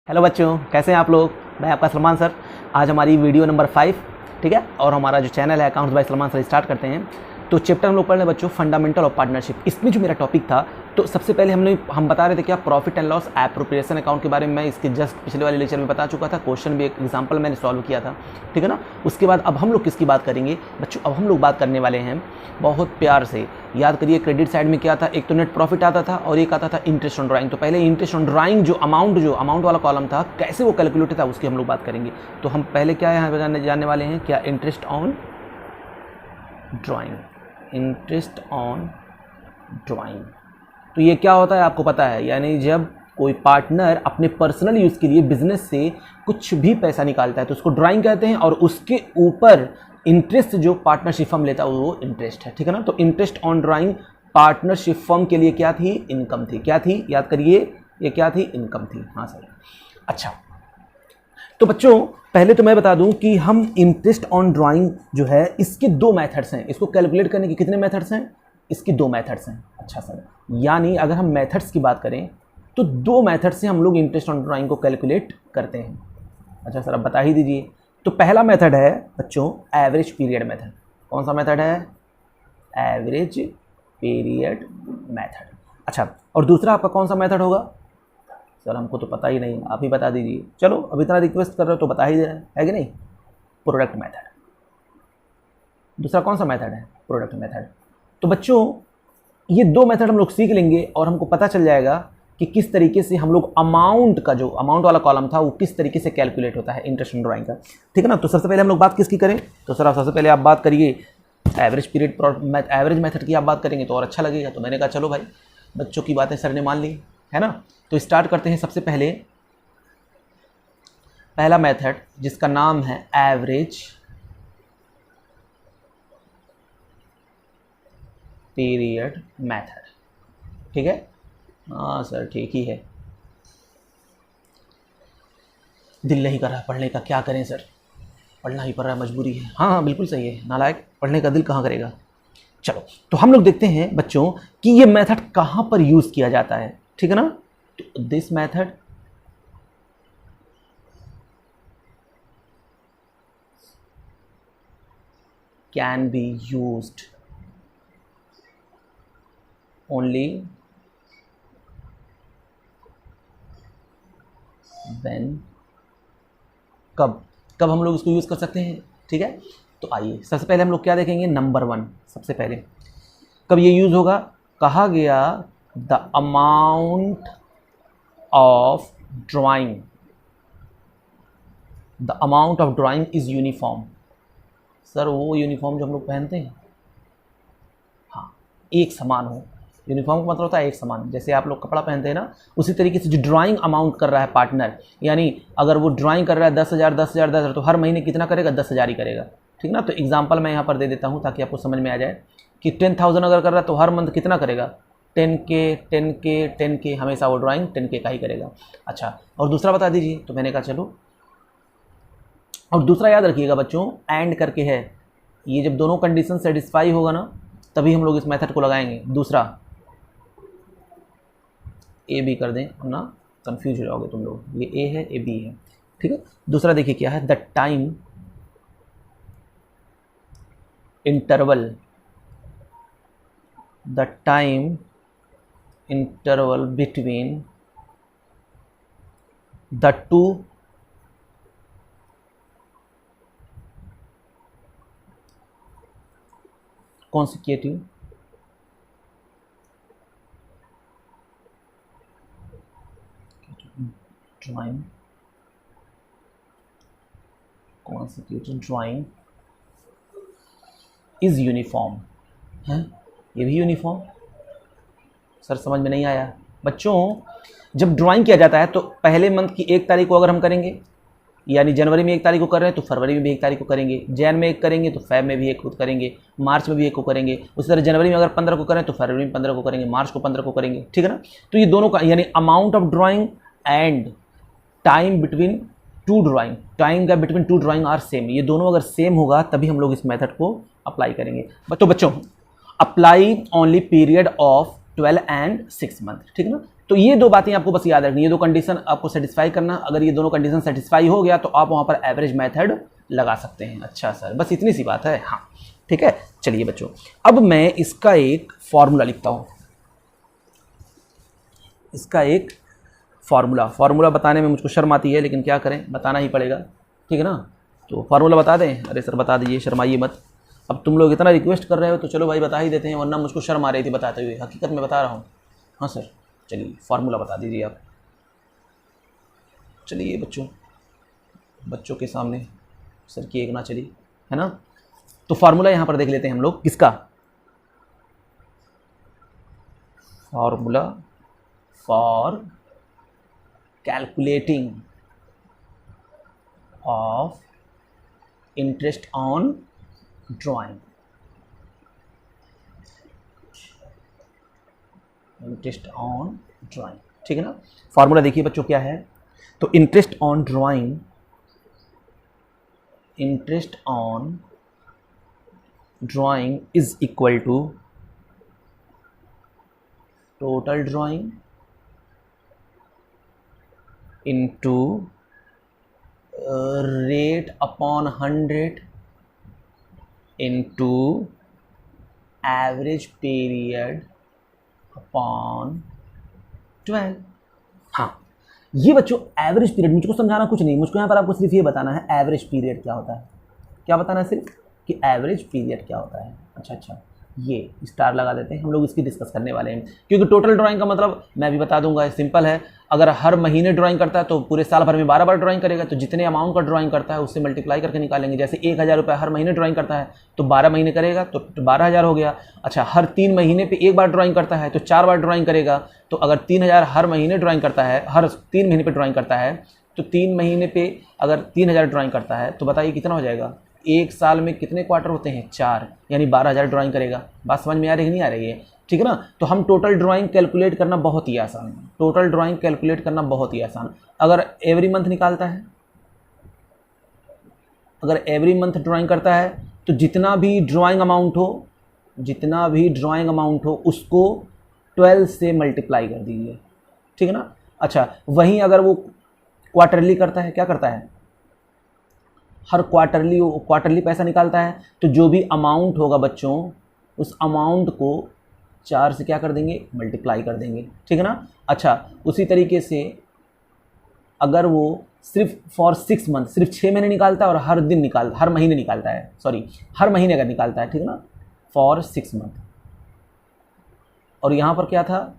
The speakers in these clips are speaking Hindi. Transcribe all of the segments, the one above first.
हेलो बच्चों, कैसे हैं आप लोग। मैं आपका सलमान सर। आज हमारी वीडियो नंबर 5, ठीक है, और हमारा जो चैनल है accounts by Salman sir start करते हैं। तो चैप्टर हम लोग पढ़ रहे हैं बच्चों, फंडामेंटल ऑफ पार्टनरशिप। इसमें जो मेरा टॉपिक था, तो सबसे पहले हम बता रहे थे क्या profit and loss appropriation account के बारे में। मैं इसके जस्ट पिछले वाले लेक्चर में बता चुका था, क्वेश्चन भी एक एग्जाम्पल मैंने सॉल्व किया था, ठीक है ना। उसके बाद अब हम लोग किसकी बात करेंगे बच्चों, अब हम लोग बात करने वाले हैं बहुत प्यार से याद करिए। क्रेडिट साइड में क्या था, एक तो नेट प्रॉफिट आता था और एक आता था इंटरेस्ट ऑन ड्राइंग। तो पहले इंटरेस्ट ऑन ड्राइंग जो अमाउंट वाला कॉलम था, कैसे वो कैलकुलेट था उसकी हम लोग बात करेंगे। तो हम पहले क्या यहाँ जानने वाले हैं, क्या interest on drawing. Interest on drawing तो ये क्या होता है आपको पता है, यानी जब कोई पार्टनर अपने पर्सनल यूज़ के लिए बिजनेस से कुछ भी पैसा निकालता है तो उसको ड्राइंग कहते हैं, और उसके ऊपर इंटरेस्ट जो पार्टनरशिप फर्म लेता है वो इंटरेस्ट है, ठीक है ना। तो interest on drawing partnership firm के लिए क्या थी, इनकम थी। क्या थी याद करिए, ये क्या थी, इनकम थी। हाँ सर। अच्छा, तो बच्चों पहले तो मैं बता दूं कि हम इंटरेस्ट ऑन ड्राइंग जो है इसके दो मेथड्स हैं। इसको कैलकुलेट करने के कितने मेथड्स हैं, इसके दो मेथड्स हैं। अच्छा सर, यानी अगर हम मेथड्स की बात करें तो दो मेथड से हम लोग इंटरेस्ट ऑन ड्राइंग को कैलकुलेट करते हैं। अच्छा सर, अब बता ही दीजिए। तो पहला मेथड है बच्चों एवरेज पीरियड मेथड। कौन सा मेथड है, एवरेज पीरियड मेथड। अच्छा, और दूसरा आपका कौन सा मेथड होगा, सर हमको तो पता ही नहीं, आप ही बता दीजिए। चलो अब इतना रिक्वेस्ट कर रहे हो तो बता ही दे रहे हैं, है कि नहीं, प्रोडक्ट मेथड। दूसरा कौन सा मेथड है, प्रोडक्ट मेथड। तो बच्चों ये दो मेथड हम लोग सीख लेंगे और हमको पता चल जाएगा कि किस तरीके से हम लोग अमाउंट का, जो अमाउंट वाला कॉलम था वो किस तरीके से कैलकुलेट होता है इंटरेस्ट ऑन ड्राइंग का, ठीक है ना। तो सबसे पहले हम लोग बात किसकी करें, तो सर सबसे पहले आप बात करिए एवरेज पीरियड एवरेज मेथड की आप बात करेंगे तो और अच्छा लगेगा। तो मैंने कहा चलो भाई, बच्चों की बातें सर ने मान ली, है ना। तो स्टार्ट करते हैं सबसे पहले पहला मेथड जिसका नाम है एवरेज पीरियड मेथड, ठीक है। हाँ सर ठीक ही है, दिल नहीं कर रहा पढ़ने का, क्या करें सर, पढ़ना ही पड़ रहा है, मजबूरी है। हाँ हाँ बिल्कुल सही है, नालायक, पढ़ने का दिल कहाँ करेगा। चलो तो हम लोग देखते हैं बच्चों कि ये मेथड कहाँ पर यूज़ किया जाता है, ठीक है ना। तो this method can be used only when, कब कब हम लोग इसको यूज़ कर सकते हैं, ठीक है। तो आइए सबसे पहले हम लोग क्या देखेंगे, नंबर 1 सबसे पहले कब ये यूज़ होगा, कहा गया the amount of drawing, the amount of drawing is uniform. Sir वो यूनिफॉर्म जो हम लोग पहनते हैं, हाँ एक समान हो। यूनिफॉर्म का मतलब होता है एक समान, जैसे आप लोग कपड़ा पहनते हैं ना, उसी तरीके से जो ड्राइंग अमाउंट कर रहा है पार्टनर, यानी अगर वो ड्राइंग कर रहा है 10,000 10,000 10,000 तो हर महीने कितना करेगा, 10,000 ही करेगा, ठीक ना। तो एग्जांपल मैं यहाँ पर दे देता हूँ ताकि आपको समझ में आ जाए कि 10,000 अगर कर रहा है तो हर मंथ कितना करेगा, 10K 10K 10K, हमेशा वो ड्राइंग 10K का ही करेगा। अच्छा, और दूसरा बता दीजिए। तो मैंने कहा चलो, और दूसरा याद रखिएगा बच्चों, एंड करके है, ये जब दोनों कंडीशन सेटिस्फाई होगा ना तभी हम लोग इस मेथड को लगाएंगे। दूसरा ए बी कर दें वरना कंफ्यूज हो जाओगे तुम लोग, ये ए है ए बी है, ठीक है। दूसरा देखिए क्या है, the time interval, the time interval between the two consecutive drawing, consecutive drawing is uniform है, ये भी यूनिफॉर्म। सर समझ में नहीं आया बच्चों, जब ड्राइंग किया जाता है तो पहले मंथ की 1 तारीख को अगर हम करेंगे, यानी जनवरी में 1 तारीख को कर रहे हैं तो फरवरी में भी 1 तारीख को करेंगे, जैन में 1 करेंगे तो फेब में भी 1 को करेंगे, मार्च में भी 1 को करेंगे। उसी तरह जनवरी में अगर 15 को करें तो फरवरी में 15 को करेंगे, मार्च को 15 को करेंगे, ठीक है ना। तो ये दोनों का यानी amount of drawing and time between two drawing, time का between two drawing are same, ये दोनों अगर सेम होगा तभी हम लोग इस मेथड को अप्लाई करेंगे। तो बच्चों apply only period of 12 and 6 month, ठीक है ना। तो ये दो बातें आपको बस याद रखनी, ये दो कंडीशन आपको सेटिस्फाई करना। अगर ये दोनों कंडीशन सेटिस्फाई हो गया तो आप वहाँ पर एवरेज मेथड लगा सकते हैं। अच्छा सर, बस इतनी सी बात है। हाँ ठीक है, चलिए बच्चों, अब मैं इसका एक फॉर्मूला लिखता हूँ। इसका एक फार्मूला बताने में मुझको शर्म आती है, लेकिन क्या करें, बताना ही पड़ेगा, ठीक है ना। तो फार्मूला बता दें? अरे सर बता दीजिए, शर्माइए मत। अब तुम लोग इतना रिक्वेस्ट कर रहे हो तो चलो भाई बता ही देते हैं, वरना मुझको शर्म आ रही थी बताते हुए, हकीकत में बता रहा हूँ। हाँ सर, चलिए फार्मूला बता दीजिए आप। चलिए बच्चों के सामने सर की एक ना चली, है ना। तो फार्मूला यहाँ पर देख लेते हैं हम लोग, किसका formula for calculating of interest on drawing. Interest on drawing, ठीक है ना। फार्मूला देखिए बच्चों क्या है, तो interest on drawing is equal to total drawing into rate upon 100 into average period upon 12। हाँ, ये बच्चों एवरेज पीरियड, मुझको समझाना कुछ नहीं, मुझको यहाँ पर आपको सिर्फ ये बताना है एवरेज पीरियड क्या होता है। क्या बताना है सिर्फ कि एवरेज पीरियड क्या होता है। अच्छा, ये स्टार लगा देते हैं, हम लोग इसकी डिस्कस करने वाले हैं, क्योंकि टोटल ड्राइंग का मतलब मैं भी बता दूंगा, सिंपल है। अगर हर महीने ड्राइंग करता है तो पूरे साल भर में 12 बार ड्राइंग करेगा, तो जितने अमाउंट का ड्राइंग करता है उससे मल्टीप्लाई करके निकालेंगे। जैसे 1000 रुपये हर महीने ड्राइंग करता है तो 12 महीने करेगा तो 12,000 हो गया। अच्छा, हर 3 महीने पे एक बार ड्राइंग करता है तो 4 बार ड्राइंग करेगा, तो अगर 3000 हर महीने ड्राइंग करता है, हर 3 महीने पे ड्राइंग करता है, तो 3 महीने पे अगर 3000 ड्राइंग करता है तो बताइए कितना हो जाएगा। एक साल में कितने क्वार्टर होते हैं? 4, यानी 12,000 ड्राइंग करेगा। बात समझ में आ रही है कि नहीं आ रही है? ठीक है ना। तो हम टोटल ड्राइंग कैलकुलेट करना बहुत ही आसान है, टोटल ड्राइंग कैलकुलेट करना बहुत ही आसान। अगर एवरी मंथ निकालता है, अगर एवरी मंथ ड्राइंग करता है तो जितना भी ड्राइंग अमाउंट हो उसको 12 से मल्टीप्लाई कर दीजिए, ठीक है ना। अच्छा, वहीं अगर वो क्वार्टरली करता है, क्या करता है, हर क्वार्टरली पैसा निकालता है, तो जो भी अमाउंट होगा बच्चों उस अमाउंट को 4 से क्या कर देंगे, मल्टीप्लाई कर देंगे, ठीक है ना। अच्छा, उसी तरीके से अगर वो सिर्फ फॉर 6 मंथ, सिर्फ 6 महीने निकालता है और हर महीने निकालता है, हर महीने अगर निकालता है, ठीक है ना, फॉर 6 मंथ, और यहाँ पर क्या था,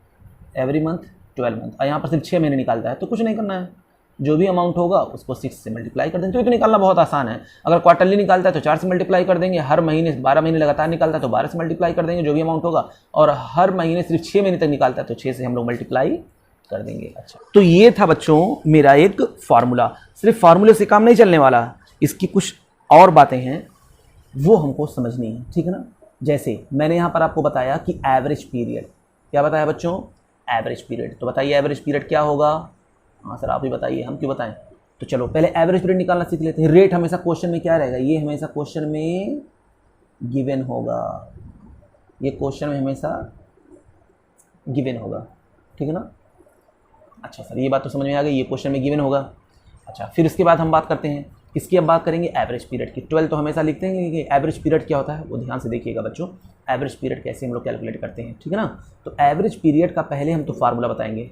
एवरी मंथ 12 मंथ, और यहाँ पर सिर्फ 6 महीने निकालता है, तो कुछ नहीं करना है, जो भी अमाउंट होगा उसको 6 से मल्टीप्लाई कर देंगे। तो ये तो निकालना बहुत आसान है। अगर क्वार्टरली निकालता है तो 4 से मल्टीप्लाई कर देंगे, हर महीने 12 महीने लगातार निकालता है तो 12 से मल्टीप्लाई कर देंगे जो भी अमाउंट होगा, और हर महीने सिर्फ 6 महीने तक निकालता है तो 6 से हम लोग मल्टीप्लाई कर देंगे। अच्छा, तो ये था बच्चों मेरा एक फार्मूला। सिर्फ फार्मूले से काम नहीं चलने वाला, इसकी कुछ और बातें हैं वो हमको समझनी है, ठीक है ना। जैसे मैंने यहाँ पर आपको बताया कि एवरेज पीरियड, क्या बताया बच्चों, एवरेज पीरियड। तो बताइए एवरेज पीरियड क्या होगा। हाँ सर आप ही बताइए, हम क्यों बताएं। तो चलो पहले एवरेज पीरियड निकालना सीख लेते हैं। रेट हमेशा क्वेश्चन में क्या रहेगा, ये हमेशा क्वेश्चन में गिवन होगा, ये क्वेश्चन में हमेशा गिवन होगा, ठीक है ना। अच्छा सर, ये बात तो समझ में आ गई, ये क्वेश्चन में गिवन होगा। अच्छा, फिर इसके बाद हम बात करते हैं किसकी, अब बात करेंगे एवरेज पीरियड की। 12 तो हमेशा लिखते हैं कि एवरेज पीरियड क्या होता है, वो ध्यान से देखिएगा बच्चों, एवरेज पीरियड कैसे हम लोग कैलकुलेट करते हैं, ठीक है ना। तो एवरेज पीरियड का पहले हम तो फार्मूला बताएंगे,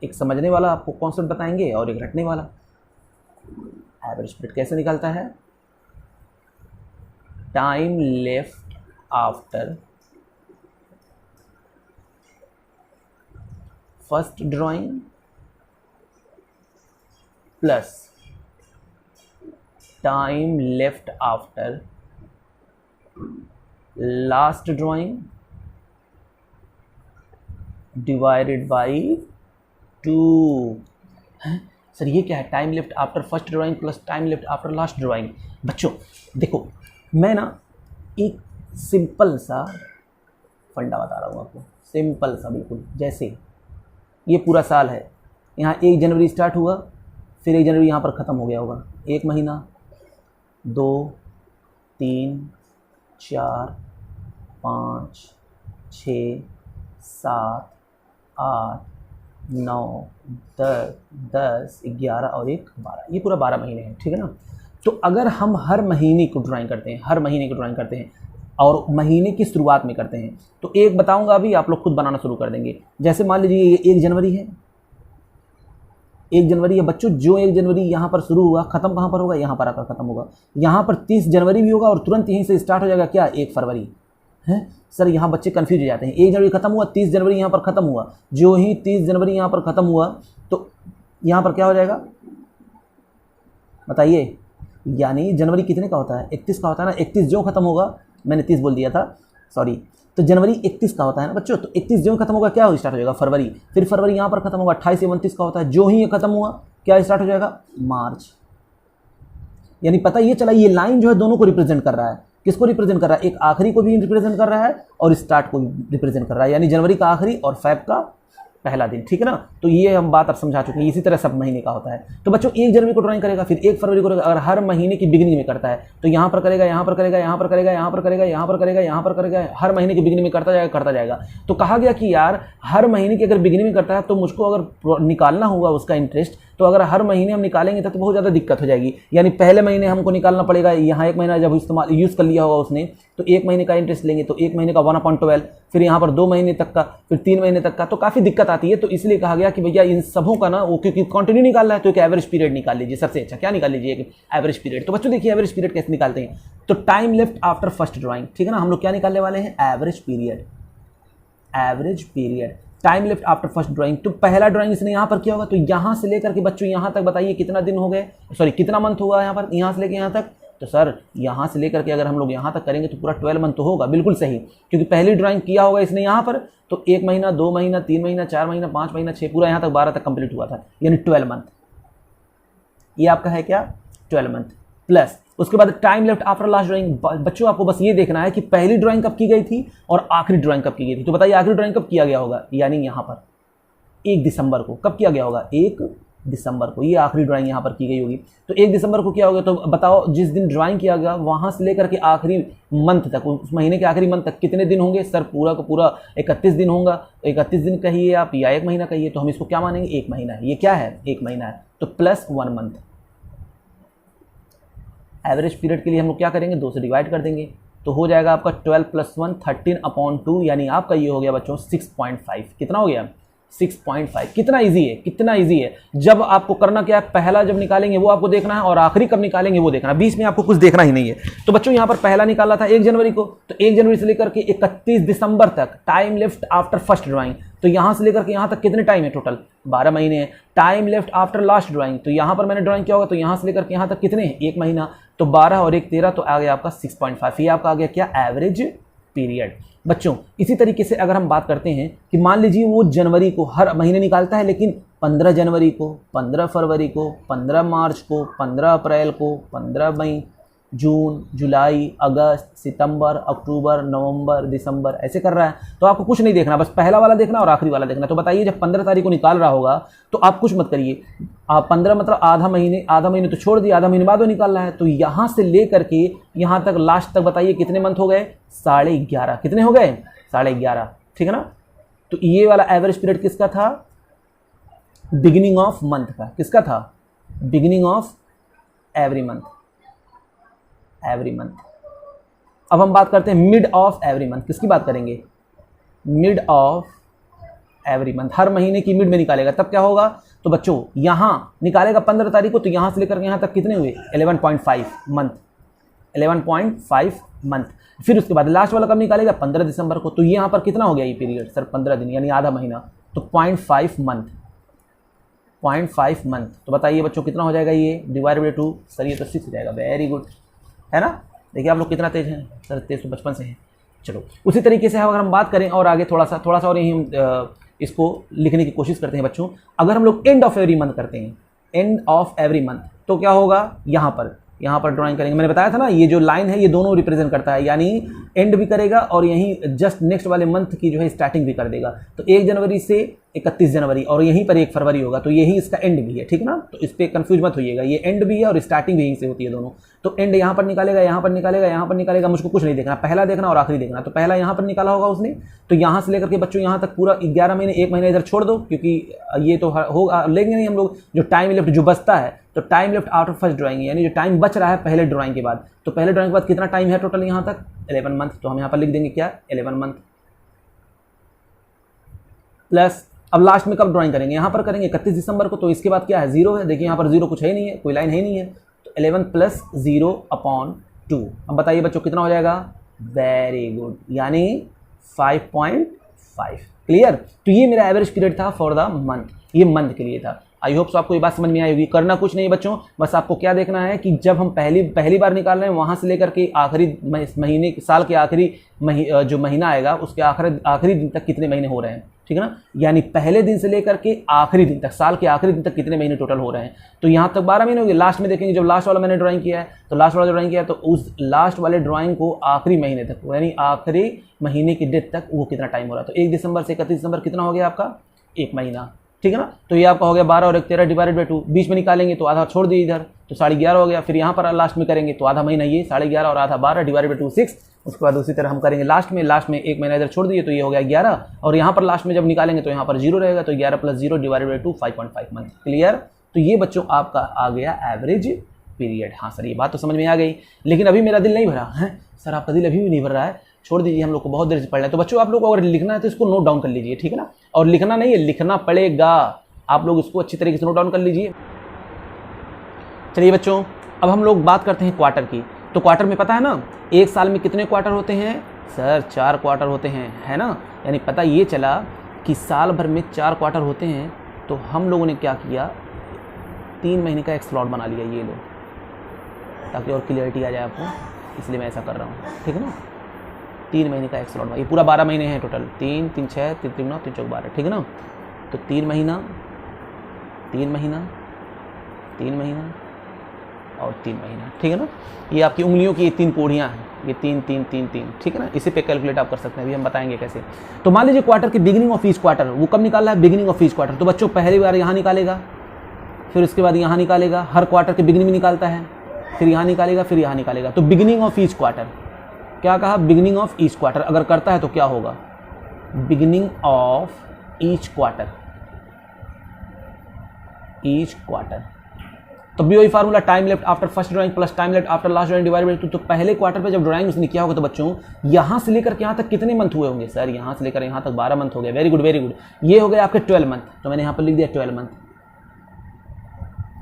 एक समझने वाला आपको कॉन्सेप्ट बताएंगे और एक रटने वाला। एवरेज पीरियड कैसे निकलता है, time left after first drawing plus time left after last drawing divided by 2। Sir ये क्या है, time left after first drawing plus time left after last drawing. बच्चों देखो, मैं ना एक सिंपल सा फंडा बता रहा हूँ आपको, सिंपल सा बिल्कुल। जैसे ये पूरा साल है, यहाँ 1 जनवरी स्टार्ट हुआ, फिर 1 जनवरी यहाँ पर ख़त्म हो गया होगा, 1 महीना, 2, 3, 4, 5, 6, 7, 8, 9, 10, 10, 11 और 1, 12, ये पूरा 12 महीने हैं, ठीक है ना। तो अगर हम हर महीने को ड्राइंग करते हैं, हर महीने को ड्राइंग करते हैं और महीने की शुरुआत में करते हैं, तो एक बताऊंगा अभी, आप लोग खुद बनाना शुरू कर देंगे। जैसे मान लीजिए ये 1 जनवरी है, 1 जनवरी है बच्चों, जो 1 जनवरी यहाँ पर शुरू हुआ, खत्म कहाँ पर होगा, यहाँ पर आकर खत्म होगा। यहाँ पर 30 जनवरी भी होगा और तुरंत यहीं से स्टार्ट हो जाएगा क्या, 1 फरवरी है। सर यहाँ बच्चे कंफ्यूज हो जाते हैं, 1 जनवरी खत्म हुआ, 30 जनवरी यहाँ पर खत्म हुआ, जो ही 30 जनवरी यहाँ पर खत्म हुआ तो यहाँ पर क्या हो जाएगा बताइए। यानी जनवरी कितने का होता है, 31 का होता है ना, 31 जो खत्म होगा, मैंने 30 बोल दिया था, सॉरी, तो जनवरी 31 का होता है ना बच्चों, तो 31 जो खत्म होगा क्या हो स्टार्ट हो जाएगा, फरवरी। फिर फरवरी यहाँ पर खत्म होगा, 28 से 29 का होता है, जो ही ये खत्म हुआ क्या स्टार्ट हो जाएगा, मार्च। यानी पता ये चला, ये लाइन जो है दोनों को रिप्रेजेंट कर रहा है। किसको रिप्रेजेंट कर रहा है, एक आखिरी को भी रिप्रेजेंट कर रहा है और स्टार्ट को भी रिप्रेजेंट कर रहा है, यानी जनवरी का आखिरी और फेब का पहला दिन, ठीक है ना। तो ये हम बात अब समझा चुके हैं, इसी तरह सब महीने का होता है। तो बच्चों 1 जनवरी को ड्राइंग करेगा, फिर 1 फरवरी को, अगर हर महीने की बिगिनिंग में करता है तो यहाँ पर करेगा, यहाँ पर करेगा, यहाँ पर करेगा, यहाँ पर करेगा, यहाँ पर करेगा, यहाँ पर करेगा, हर महीने की बिगिनिंग में करता जाएगा। तो कहा गया कि यार हर महीने की अगर बिगिनिंग में करता है तो मुझको अगर निकालना होगा उसका इंटरेस्ट, तो अगर हर महीने हम निकालेंगे तो बहुत ज़्यादा दिक्कत हो जाएगी। यानी पहले महीने हमको निकालना पड़ेगा, यहाँ 1 महीना जब इस्तेमाल यूज़ कर लिया होगा उसने, तो 1 महीने का इंटरेस्ट लेंगे, तो 1 महीने का 1/12, फिर यहाँ पर 2 महीने तक का, फिर 3 महीने तक का, तो काफ़ी दिक्कत आती है। तो इसलिए कहा गया कि भैया इन सबों का ना वो क्योंकि कंटिन्यू निकालना है तो एक एवरेज पीरियड निकाल लीजिए, सबसे अच्छा क्या निकाल लीजिए, एक एवरेज पीरियड। तो बच्चों देखिए एवरेज पीरियड कैसे निकालते हैं, तो time left after first drawing, ठीक है ना, हम लोग क्या निकालने वाले हैं, average period. Average period time left after first drawing, तो पहला ड्राइंग इसने यहाँ पर किया होगा, तो यहाँ से लेकर के बच्चों यहाँ तक बताइए कितना दिन हो गए, सॉरी कितना मंथ हुआ यहाँ पर, यहाँ से लेकर यहाँ तक, तो सर यहाँ से लेकर के अगर हम लोग यहाँ तक करेंगे तो पूरा 12 मंथ तो होगा, बिल्कुल सही, क्योंकि पहली ड्राइंग किया होगा इसने यहाँ पर, तो 1 महीना, 2 महीना, 3 महीना, 4 महीना, 5 महीना, 6, पूरा यहाँ तक 12 तक कंप्लीट हुआ था, यानी 12 मंथ। ये आपका है क्या, 12 मंथ। प्लस उसके बाद time left after last drawing, बच्चों आपको बस ये देखना है कि पहली ड्राइंग कब की गई थी और आखिरी ड्राइंग कब की गई थी। तो बताइए आखिरी ड्राइंग कब किया गया होगा, यानी यहाँ पर 1 दिसंबर को। कब किया गया होगा, 1 दिसंबर को, ये आखिरी ड्राइंग यहाँ पर की गई होगी। तो 1 दिसंबर को किया होगा, तो बताओ जिस दिन ड्राइंग किया गया वहाँ से लेकर के आखिरी मंथ तक, उस महीने के आखिरी मंथ तक कितने दिन होंगे, सर पूरा का पूरा 31 दिन होगा। 31 दिन कहिए आप या 1 महीना कहिए, तो हम इसको क्या मानेंगे, 1 महीना है। ये क्या है, 1 महीना है, तो प्लस 1 मंथ। एवरेज पीरियड के लिए हम लोग क्या करेंगे, 2 से डिवाइड कर देंगे, तो हो जाएगा आपका 12 + 1 13/2, यानी आपका ये हो गया बच्चों 6.5। कितना हो गया, 6.5। कितना इजी है, कितना इजी है। जब आपको करना क्या है, पहला जब निकालेंगे वो आपको देखना है और आखिरी कब निकालेंगे वो देखना है, बीच में आपको कुछ देखना ही नहीं है। तो बच्चों यहाँ पर पहला निकाला था 1 जनवरी को, तो 1 जनवरी से लेकर के 31 दिसंबर तक time left after first drawing, तो यहाँ से लेकर के यहाँ तक कितने टाइम है, टोटल 12 महीने है। Time left after last drawing, तो यहाँ पर मैंने ड्राइंग किया होगा, तो यहाँ से लेकर के यहाँ तक कितने हैं, 1 महीना, तो 12 और 1 13, तो आ गया आपका 6.5। ये आपका आ गया क्या, एवरेज पीरियड। बच्चों इसी तरीके से अगर हम बात करते हैं कि मान लीजिए वो जनवरी को हर महीने निकालता है, लेकिन 15 जनवरी को, 15 फरवरी को, 15 मार्च को, 15 अप्रैल को, 15 मई, जून, जुलाई, अगस्त, सितंबर, अक्टूबर, नवंबर, दिसंबर, ऐसे कर रहा है, तो आपको कुछ नहीं देखना, बस पहला वाला देखना और आखिरी वाला देखना। तो बताइए जब 15 तारीख को निकाल रहा होगा तो आप कुछ मत करिए, आप 15 मतलब आधा महीने तो छोड़ दिए, आधा महीने बाद वो निकाल रहा है, तो यहाँ से ले करके यहाँ तक लास्ट तक बताइए कितने मंथ हो गए, 11.5। कितने हो गए, 11.5, ठीक है ना। तो ये वाला एवरेज पीरियड किसका था, बिगिनिंग ऑफ मंथ का, किसका था, बिगिनिंग ऑफ एवरी मंथ। अब हम बात करते हैं मिड ऑफ एवरी मंथ, किसकी बात करेंगे, मिड ऑफ एवरी मंथ, हर महीने की मिड में निकालेगा, तब क्या होगा, तो बच्चों यहाँ निकालेगा 15 तारीख को, तो यहाँ से लेकर यहाँ तक कितने हुए, 11.5 मंथ, 11.5 मंथ। फिर उसके बाद लास्ट वाला कब निकालेगा, 15 दिसंबर को, तो यहाँ पर कितना हो गया ये पीरियड, सर 15 दिन, यानी आधा महीना, तो 0.5 मंथ, 0.5 मंथ। तो बताइए बच्चों कितना हो जाएगा ये, डिवाइड बाय 2, सर ये तो 6 हो जाएगा, वेरी गुड, है ना। देखिए आप लोग कितना तेज हैं, सर तेज तो बचपन से हैं। चलो उसी तरीके से अगर हम बात करें और आगे थोड़ा सा और यही हम इसको लिखने की कोशिश करते हैं बच्चों। अगर हम लोग एंड ऑफ एवरी मंथ करते हैं, एंड ऑफ एवरी मंथ, तो क्या होगा, यहाँ पर ड्राइंग करेंगे। मैंने बताया था ना ये जो लाइन है ये दोनों रिप्रेजेंट करता है, यानी एंड भी करेगा और यहीं जस्ट नेक्स्ट वाले मंथ की जो है स्टार्टिंग भी कर देगा। तो 1 जनवरी से 31 जनवरी और यहीं पर 1 फरवरी होगा, तो यही इसका एंड भी है, ठीक है ना। तो इस पर कंफ्यूज मत होइएगा, ये एंड भी है और स्टार्टिंग भी यहीं से होती है दोनों। तो एंड यहाँ पर निकालेगा, यहाँ पर निकालेगा, यहाँ पर निकालेगा, मुझको कुछ नहीं देखना, पहला देखना और आखिरी देखना। तो पहला यहाँ पर निकाला होगा उसने, तो यहाँ से लेकर के बच्चों यहाँ तक पूरा 11 महीने, 1 महीना इधर छोड़ दो, क्योंकि ये तो होगा, लेंगे नहीं हम लोग। जो टाइम लेफ्ट जो बचता है, तो time left after first drawing, यानी जो टाइम बच रहा है पहले ड्राइंग के बाद, तो पहले ड्राइंग के बाद कितना टाइम है टोटल यहाँ तक, 11 मंथ। तो हम यहाँ पर लिख देंगे क्या, 11 मंथ प्लस, अब लास्ट में कब ड्राइंग करेंगे, यहाँ पर करेंगे 31 दिसंबर को, तो इसके बाद क्या है, 0 है। देखिए यहाँ पर 0 कुछ है नहीं है, कोई लाइन है नहीं है, तो 11 प्लस 0/2। अब बताइए बच्चों कितना हो जाएगा, वेरी गुड, यानी 5.5। क्लियर। तो ये मेरा एवरेज पीरियड था फॉर द मंथ, ये मंथ के लिए था। आई होप सो आपको ये बात समझ में आई होगी। करना कुछ नहीं बच्चों, बस आपको क्या देखना है कि जब हम पहली बार निकाल रहे हैं, वहां से लेकर के आखिरी महीने, साल के आखिरी जो महीना आएगा उसके आखिरी दिन तक कितने महीने हो रहे हैं, ठीक है ना। यानी पहले दिन से लेकर के आखिरी दिन तक, साल के आखिरी दिन तक कितने महीने टोटल हो रहे हैं। तो यहाँ तक 12 महीने हो गए। लास्ट में देखेंगे, जब लास्ट वाला मैंने ड्राइंग किया है, तो लास्ट वाला जो ड्राइंग किया है, तो उस लास्ट वाले ड्राइंग को आखिरी महीने तक, यानी आखिरी महीने की डेट तक वो कितना टाइम हो रहा है। तो 1 दिसंबर से 31 दिसंबर कितना हो गया आपका, 1 महीना, ठीक है ना। तो ये आपका हो गया 12 और 1 13 डिवाइडेड बाई 2। बीच में निकालेंगे तो आधा छोड़ दिए इधर, तो 11.5 हो गया। फिर यहाँ पर लास्ट में करेंगे तो आधा महीना ये 11.5 और आधा 12 डिवाइडेड बाई 2 6। उसके बाद उसी तरह हम करेंगे लास्ट में 1 महीना इधर छोड़ दिए, तो ये हो गया 11। और यहाँ पर लास्ट में जब निकालेंगे तो यहाँ पर 0 रहेगा, तो 11 plus 0 divided by 2 5.5 month. Clear. तो ये बच्चों आपका आ गया एवरेज पीरियड। हाँ सर, ये बात तो समझ में आ गई, लेकिन अभी मेरा दिल नहीं भरा है सर, आपका दिल अभी भी नहीं भर रहा है, छोड़ दीजिए, हम लोग को बहुत देर से पढ़ना है। तो बच्चों आप लोग को अगर लिखना है तो इसको नोट डाउन कर लीजिए, ठीक है ना। और लिखना नहीं है, लिखना पड़ेगा, आप लोग इसको अच्छी तरीके से नोट डाउन कर लीजिए। चलिए बच्चों, अब हम लोग बात करते हैं क्वार्टर की। तो क्वार्टर में पता है ना, एक साल में कितने क्वार्टर होते हैं सर, 4 क्वार्टर होते हैं, है ना। यानी पता ये चला कि साल भर में 4 क्वार्टर होते हैं। तो हम लोगों ने क्या किया, 3 महीने का एक स्लॉट बना लिया, ये लो, ताकि और क्लियरिटी आ जाए आपको, इसलिए मैं ऐसा कर रहा हूँ, ठीक है ना। 3 महीने का एक स्लॉट, ये पूरा 12 महीने हैं टोटल, 3 3 6 3 3 9 3 4 12, ठीक है ना। तो 3 महीना 3 महीना 3 महीना और 3 महीना, ठीक है ना। ये आपकी उंगलियों की ये 3 कोढ़ियाँ हैं, ये 3 3 3 3, ठीक है ना। इसी पे कैलकुलेट आप कर सकते हैं, अभी हम बताएंगे कैसे। तो मान लीजिए क्वार्टर की बिगिनिंग ऑफ ईच क्वार्टर, वो कब निकालना है, बिगिनिंग ऑफ ईच क्वार्टर। तो बच्चों पहली बार यहाँ निकालेगा, फिर उसके बाद यहाँ निकालेगा, हर क्वार्टर के बिगिनिंग में निकालता है, फिर यहाँ निकालेगा, फिर यहाँ निकालेगा। तो बिगिनिंग ऑफ ईच क्वार्टर, क्या कहा, बिगिनिंग ऑफ ईच क्वार्टर अगर करता है तो क्या होगा, beginning of each quarter, each quarter. तो भी वही formula, time left after first drawing plus time left after last drawing divided by 2। तो पहले क्वार्टर पे जब ड्राइंग उसने किया होगा, तो बच्चों यहाँ से लेकर के यहाँ तक कितने मंथ हुए होंगे सर, यहाँ से लेकर यहाँ तक 12 मंथ हो गए। वेरी गुड वेरी गुड, ये हो गए आपके 12 मंथ। तो मैंने यहाँ पर लिख दिया 12 मंथ।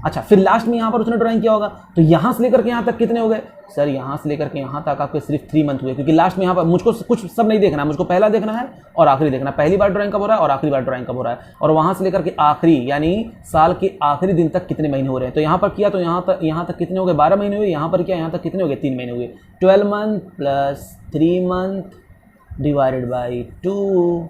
अच्छा, फिर लास्ट में यहाँ पर उसने ड्राइंग किया होगा, तो यहाँ से लेकर के यहाँ तक कितने हो गए सर, यहाँ से लेकर के यहाँ तक आपके सिर्फ 3 मंथ हुए, क्योंकि लास्ट में यहाँ पर मुझको कुछ सब नहीं देखना है, मुझको पहला देखना है और आखिरी देखना है, पहली बार ड्राइंग कब हो रहा है और आखिरी बार ड्राइंग कब हो रहा है, और वहाँ से लेकर के आखिरी यानी साल के आखिरी दिन तक कितने महीने हो रहे हैं। तो यहाँ पर किया तो यहाँ तक कितने हो गए, 12 महीने हुए। यहाँ पर किया, यहाँ तक कितने हो गए, 3 महीने हुए। 12 month plus 3 month divided by 2,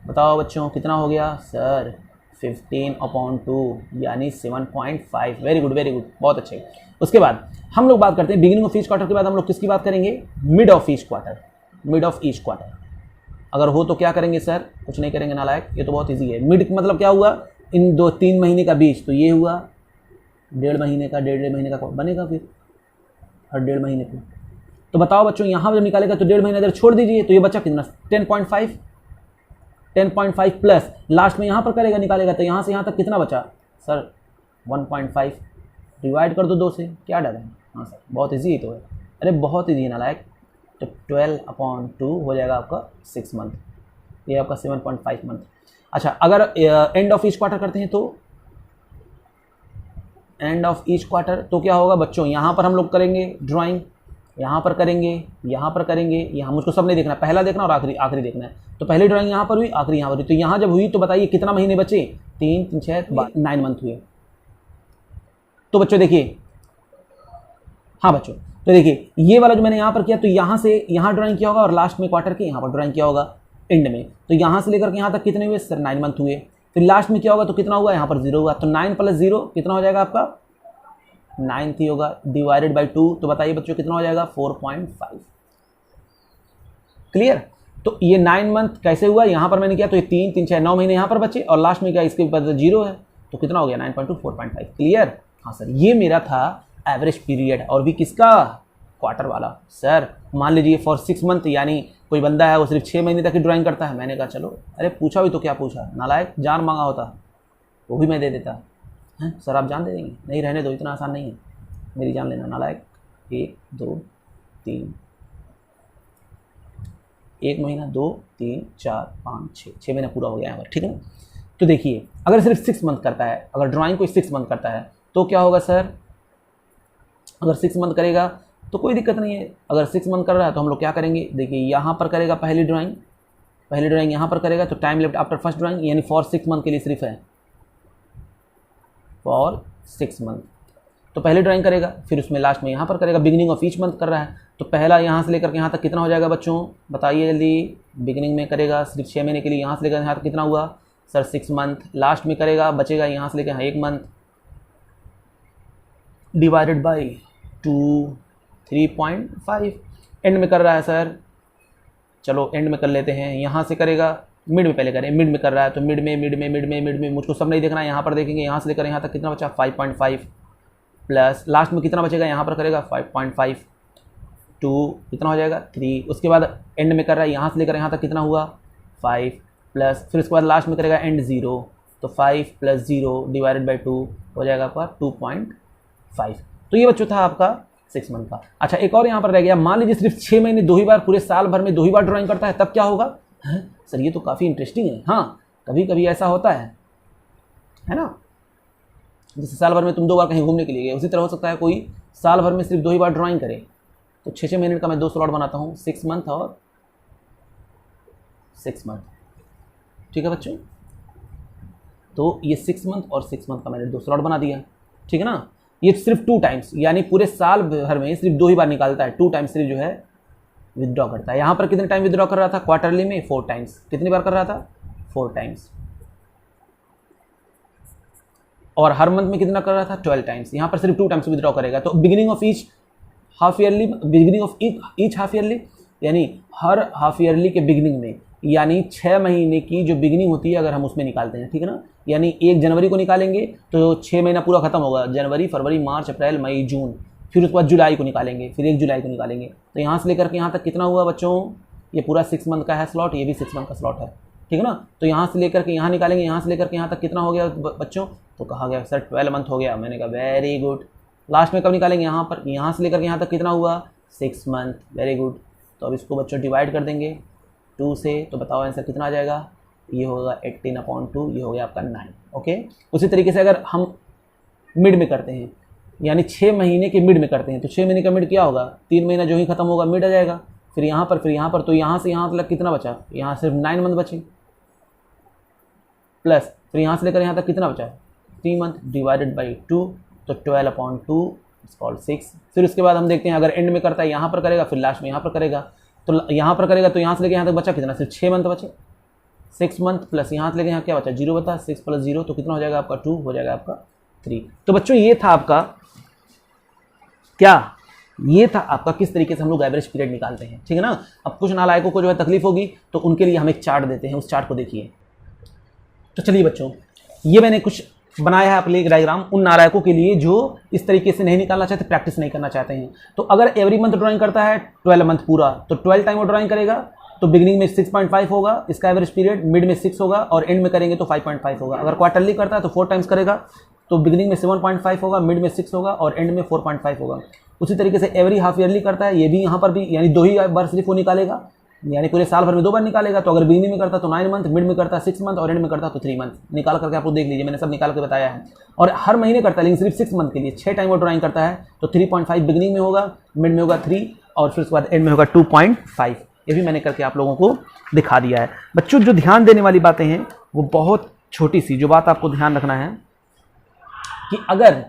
बताओ बच्चों कितना हो गया सर, 15/2 यानी 7.5। वेरी गुड वेरी गुड, बहुत अच्छे। उसके बाद हम लोग बात करते हैं बिगिनिंग ऑफ ईच क्वार्टर के बाद हम लोग किसकी बात करेंगे, mid of each quarter. Mid of each quarter अगर हो तो क्या करेंगे सर, कुछ नहीं करेंगे नालायक, ये तो बहुत इजी है। मिड मतलब क्या हुआ, इन 2-3 महीने का बीच, तो ये हुआ 1.5 महीने का, 1.5 महीने का बनेगा फिर हर 1.5 महीने पे। तो बताओ बच्चों, यहाँ जब निकालेगा तो 1.5 महीने इधर छोड़ दीजिए, तो ये बच्चा कितना, 10.5 प्लस लास्ट में यहाँ पर करेगा, निकालेगा, तो यहाँ से यहाँ तक कितना बचा सर, 1.5 डिवाइड कर दो 2 से, क्या डर है। हाँ सर, बहुत इजी ही तो है, अरे बहुत इजी है नालायक। तो 12/2 हो जाएगा आपका 6 मंथ, ये आपका 7.5 मंथ। अच्छा, अगर एंड ऑफ ईच क्वार्टर करते हैं तो एंड ऑफ ईच क्वार्टर तो क्या होगा बच्चों, यहाँ पर हम लोग करेंगे ड्राइंग, यहाँ पर करेंगे, यहाँ पर करेंगे, यहाँ मुझको सब नहीं देखना, पहला देखना और आखिरी देखना है। तो पहली ड्राइंग यहाँ पर हुई, आखिरी यहाँ पर हुई। तो यहाँ जब हुई तो बताइए कितना महीने बचे, 3 3 6 9 मंथ हुए। तो बच्चों देखिए, हाँ बच्चों, तो देखिए ये वाला जो मैंने यहाँ पर किया, तो यहाँ से यहाँ ड्राइंग किया होगा और लास्ट में क्वार्टर के यहाँ पर ड्राइंग किया होगा एंड में। तो यहाँ से लेकर के यहाँ तक कितने हुए सर, 9 मंथ हुए। फिर लास्ट में क्या होगा, तो कितना हुआ, यहाँ पर 0 हुआ। तो 9 + 0 कितना हो जाएगा आपका, 9 ही होगा, डिवाइडेड बाई 2। तो बताइए बच्चों कितना हो जाएगा, 4.5। क्लियर। तो ये 9 मंथ कैसे हुआ, यहाँ पर मैंने किया तो ये 3 3 6 9 महीने यहाँ पर बचे और लास्ट में क्या इसके बाद 0 है, तो कितना हो गया 9.2 4.5। क्लियर? हाँ सर, ये मेरा था एवरेज पीरियड और भी किसका, क्वार्टर वाला। सर मान लीजिए फॉर 6 मंथ, यानी कोई बंदा है वो सिर्फ 6 महीने तक की ड्राइंग करता है। मैंने कहा चलो, अरे पूछा भी तो क्या पूछा, नालायक, जान मांगा होता वो भी मैं दे देता है। सर आप जान दे देंगे? नहीं, रहने दो, इतना आसान नहीं है, मेरी जान लेना नालायक। 1 2 3, 1 महीना 2 3 4 5 6 महीना पूरा हो गया यहाँ पर, ठीक है ना। तो देखिए अगर सिर्फ 6 मंथ करता है, अगर ड्राइंग कोई 6 मंथ करता है तो क्या होगा सर, अगर 6 मंथ करेगा तो कोई दिक्कत नहीं है। अगर 6 मंथ कर रहा है तो हम लोग क्या करेंगे, देखिए यहाँ पर करेगा पहली ड्राइंग यहाँ पर करेगा, तो time left after first drawing, यानी फॉर 6 मंथ के लिए सिर्फ है फॉर 6 मंथ। तो पहली ड्राइंग करेगा, फिर उसमें लास्ट में यहाँ पर करेगा, बिगिनिंग ऑफ ईच मंथ कर रहा है, तो पहला यहाँ से लेकर के यहाँ तक कितना हो जाएगा बच्चों, बताइए जल्दी। बिगिनिंग में करेगा सिर्फ 6 महीने के लिए, यहाँ से लेकर यहाँ तक कितना हुआ सर 6 मंथ। लास्ट में करेगा, बचेगा यहाँ से लेकर 1 मंथ, डिवाइडेड बाई 2 3.5। एंड में कर रहा है सर, चलो एंड में कर लेते हैं, यहाँ से करेगा, मिड में पहले करें, मिड में कर रहा है तो मिड में, मुझको सब नहीं देखना है, यहाँ पर देखेंगे, यहाँ से लेकर यहाँ तक कितना बचा 5.5 प्लस लास्ट में कितना बचेगा, यहाँ पर करेगा 5.5 2 कितना हो जाएगा 3। उसके बाद एंड में कर रहा है, यहाँ से लेकर यहाँ तक कितना हुआ 5 प्लस, फिर उसके बाद लास्ट में करेगा एंड 0, तो 5 + 0 डिवाइडेड बाई 2 हो जाएगा आपका 2.5। तो ये बच्चों था आपका 6 मंथ का। अच्छा एक और यहाँ पर रह गया, मान लीजिए सिर्फ 6 महीने 2 ही बार, पूरे साल भर में 2 ही बार ड्राइंग करता है, तब क्या होगा। सर ये तो काफ़ी इंटरेस्टिंग है। हाँ कभी कभी ऐसा होता है ना, जैसे साल भर में तुम 2 बार कहीं घूमने के लिए गए, उसी तरह हो सकता है कोई साल भर में सिर्फ 2 ही बार ड्राइंग करे। तो 6 मिनट का मैं 2 स्लॉट बनाता हूँ, 6 मंथ और 6 मंथ, ठीक है बच्चों। तो ये 6 मंथ और 6 मंथ का मैंने 2 स्लॉट बना दिया, ठीक है ना। ये सिर्फ 2 टाइम्स, यानी पूरे साल भर में सिर्फ 2 ही बार निकालता है, 2 टाइम्स सिर्फ जो है विदड्रॉ करता है। यहाँ पर कितने टाइम विदड्रॉ कर रहा था क्वार्टरली में, 4 टाइम्स। कितनी बार कर रहा था 4 टाइम्स। और हर मंथ में कितना कर रहा था 12 टाइम्स। यहाँ पर सिर्फ 2 टाइम्स विदड्रॉ करेगा। तो beginning of each half yearly, यानी हर हाफ ईयरली के बिगिनिंग में, यानी 6 महीने की जो बिगिनिंग होती है अगर हम उसमें निकालते हैं, ठीक है ना, यानी 1 जनवरी को निकालेंगे तो 6 महीना पूरा खत्म होगा, जनवरी फरवरी मार्च अप्रैल मई जून, फिर उसके बाद जुलाई को निकालेंगे, फिर 1 जुलाई को निकालेंगे। तो यहाँ से लेकर के यहाँ तक कितना हुआ बच्चों, ये पूरा 6 मंथ का है स्लॉट, ये भी 6 मंथ का स्लॉट है, ठीक है ना। तो यहाँ से लेकर के यहाँ निकालेंगे, यहाँ से लेकर के यहाँ तक कितना हो गया बच्चों, तो कहा गया सर 12 मंथ हो गया। मैंने कहा वेरी गुड। लास्ट में कब निकालेंगे, यहाँ पर, यहाँ से लेकर के यहाँ तक कितना हुआ 6 मंथ, वेरी गुड। तो अब इसको बच्चों डिवाइड कर देंगे 2 से, तो बताओ आंसर कितना आ जाएगा, ये होगा 18/2, ये हो गया आपका 9। ओके, उसी तरीके से अगर हम मिड में करते हैं, यानी 6 महीने के मिड में करते हैं, तो 6 महीने का मिड क्या होगा, 3 महीना जो ही खत्म होगा मिड आ जाएगा, फिर यहाँ पर, फिर यहाँ पर, तो यहाँ से यहाँ तक कितना बचा, यहाँ सिर्फ 9 मंथ बचे, प्लस फिर यहाँ से लेकर यहाँ तक कितना बचा 3 मंथ, डिवाइडेड बाई 2, तो 12/2 इट्स कॉल्ड 6। फिर उसके बाद हम देखते हैं अगर एंड में करता है, यहाँ पर करेगा, फिर लास्ट में यहाँ पर करेगा, तो यहाँ पर करेगा तो यहाँ से लेकर यहाँ तक बचा कितना, सिर्फ 6 मंथ बचे, 6 मंथ प्लस यहाँ से लेकर यहाँ क्या बचा 0 बता, 6 + 0, तो कितना हो जाएगा आपका 2, हो जाएगा आपका 3। तो बच्चों ये था आपका क्या, ये था आपका किस तरीके से हम लोग एवरेज पीरियड निकालते हैं, ठीक है ना। अब कुछ नालायकों को जो है तकलीफ होगी, तो उनके लिए हम एक चार्ट देते हैं, उस चार्ट को देखिए। तो चलिए बच्चों, ये मैंने कुछ बनाया है अपने डायग्राम उन नालायकों के लिए जो इस तरीके से नहीं निकालना चाहते, प्रैक्टिस नहीं करना चाहते हैं। तो अगर एवरी मंथ ड्राइंग करता है 12 मंथ पूरा, तो 12 टाइम वो ड्राइंग करेगा, तो बिगिनिंग में 6.5 होगा इसका एवरेज पीरियड, मिड में 6 होगा और एंड में करेंगे तो 5.5 होगा। अगर क्वार्टरली करता है तो 4 टाइम्स करेगा, तो बिगिनिंग में 7.5 होगा, मिड में 6 होगा और एंड में 4.5 होगा। उसी तरीके से एवरी हाफ ईयरली करता है, ये भी यहाँ पर भी, यानी 2 ही बार सिर्फ वो निकालेगा, यानी पूरे साल भर में 2 बार निकालेगा। तो अगर बिगिनिंग में करता तो 9 मंथ, मिड में करता 6 मंथ और एंड में करता तो 3 मंथ। निकाल करके आपको देख लीजिए, मैंने सब निकाल के बताया है। और हर महीने करता है, लेकिन सिर्फ 6 मंथ के लिए 6 टाइम वो ड्राइंग करता है, तो 3.5 बिगिनिंग में होगा, मिड में होगा 3 और फिर उसके बाद एंड में होगा 2.5। ये भी मैंने करके आप लोगों को दिखा दिया है। बच्चों जो ध्यान देने वाली बातें हैं वो बहुत छोटी सी, जो बात आपको ध्यान रखना है कि अगर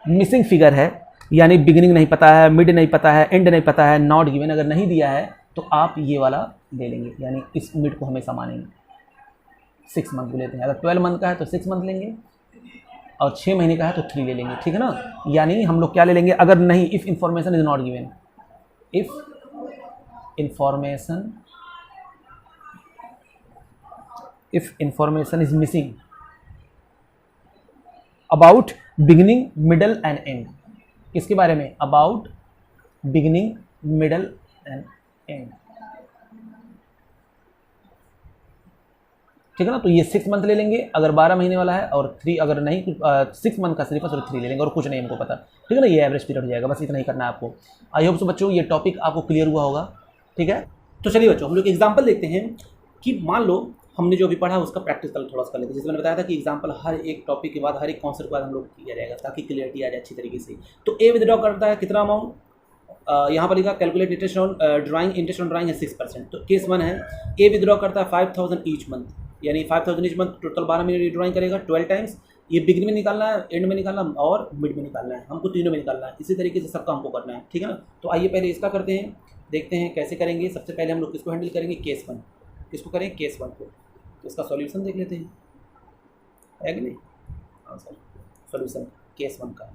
मिसिंग फिगर है, यानी बिगिनिंग नहीं पता है, मिड नहीं पता है, एंड नहीं पता है, नॉट गिवन अगर नहीं दिया है, तो आप ये वाला ले लेंगे, यानी इस मिड को हमेशा मानेंगे। 6 मंथ लेते हैं, अगर 12 मंथ का है तो 6 मंथ लेंगे और 6 महीने का है तो 3 ले लेंगे, ठीक है ना। यानी हम लोग क्या ले लेंगे, अगर नहीं, if information is not given, if information if information is missing about beginning middle and and. किसके बारे में? About beginning middle and and, ठीक है ना। तो ये 6 मंथ ले लेंगे अगर 12 महीने वाला है, और 3 अगर नहीं 6 मंथ का सिर्फ 3 ले लेंगे और कुछ नहीं हमको पता, ठीक है ना। ये एवरेज पीरियड हो जाएगा, बस इतना ही करना है आपको। आई होप सो बच्चों ये टॉपिक आपको क्लियर हुआ होगा, ठीक है। तो चलिए बच्चों हम लोग एग्जाम्पल देखते हैं कि मान लो हमने जो अभी पढ़ा उसका प्रैक्टिस थोड़ा सा कर लेते हैं। जैसे मैंने बताया था कि एग्जाम्पल हर एक टॉपिक के बाद, हर एक कॉन्सेप्ट के बाद हम लोग किया जाएगा ताकि क्लियरिटी आ जाए अच्छी तरीके से। तो ए विदड्रॉ करता है कितना अमाउंट, यहाँ पर लिखा calculate interest on drawing, interest on drawing है 6%। तो केस 1 है, ए विदड्रॉ करता है 5000 ईच मंथ, यानी 5000 ईच मंथ, टोटल 12 महीने ड्राइंग करेगा 12 टाइम्स। ये बिगिनिंग में निकालना है, एंड में निकालना है और मिड में निकालना है, हमको तीनों में निकालना है। इसी तरीके से सबका हमको करना है, ठीक है ना। तो आइए पहले इसका करते हैं, देखते हैं कैसे करेंगे। सबसे पहले हम लोग किसको हैंडल करेंगे? केस 1। किसको करें? केस 1 को। तो इसका सॉल्यूशन देख लेते हैं, है कि नहीं? हाँ सर, सॉल्यूशन केस 1 का।